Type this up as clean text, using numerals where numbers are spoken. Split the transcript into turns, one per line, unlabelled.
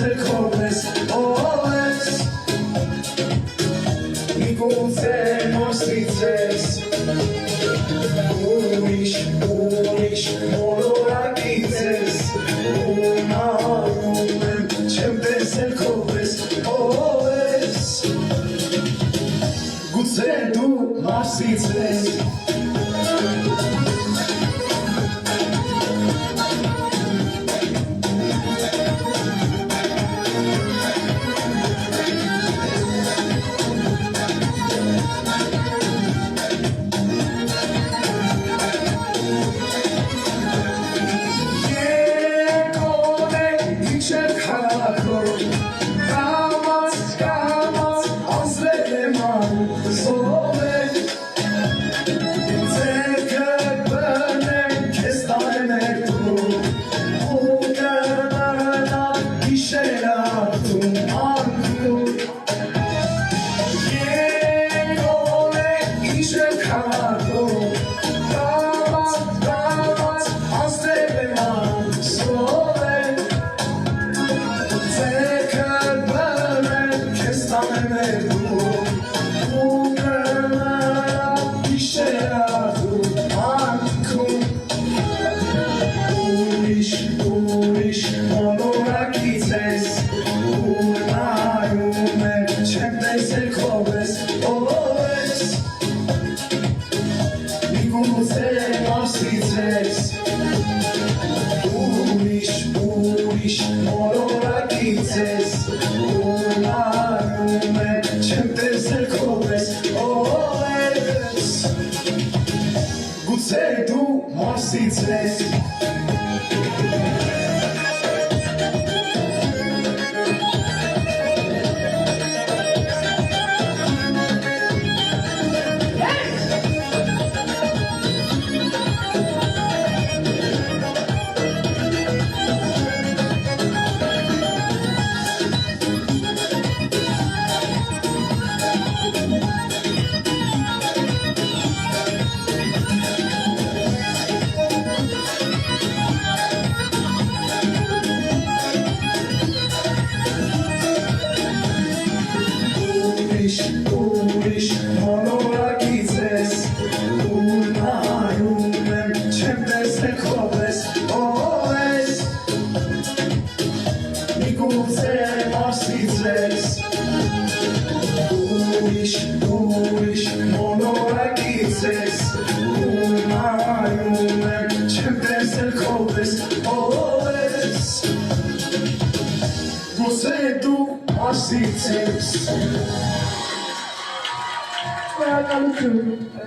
տեսել քո պես օես Միգուցե մոսից ես Ուրիշ մոլորակից ես Ու նայում եմ չեմ տեսել քո պես օես Գուցե դու Մարսից ես Ուրիշ մոլորակից ես ու նայում եմ չեմ տեսել քո պես օես Միգուցե Մարսից ես Ուրիշ մոլորակից ես ու նայում եմ չեմ տեսել քո պես օես Գուցե դու Մարսից ես Ուրիշ մոլորակից ես ու նայում եմ չեմ տեսել քո պես օես Միգուցե Մարսից ես Ուրիշ մոլորակից ես ու նայում եմ չեմ տեսել քո պես օես Գուցե դու Մարսից ես Welcome to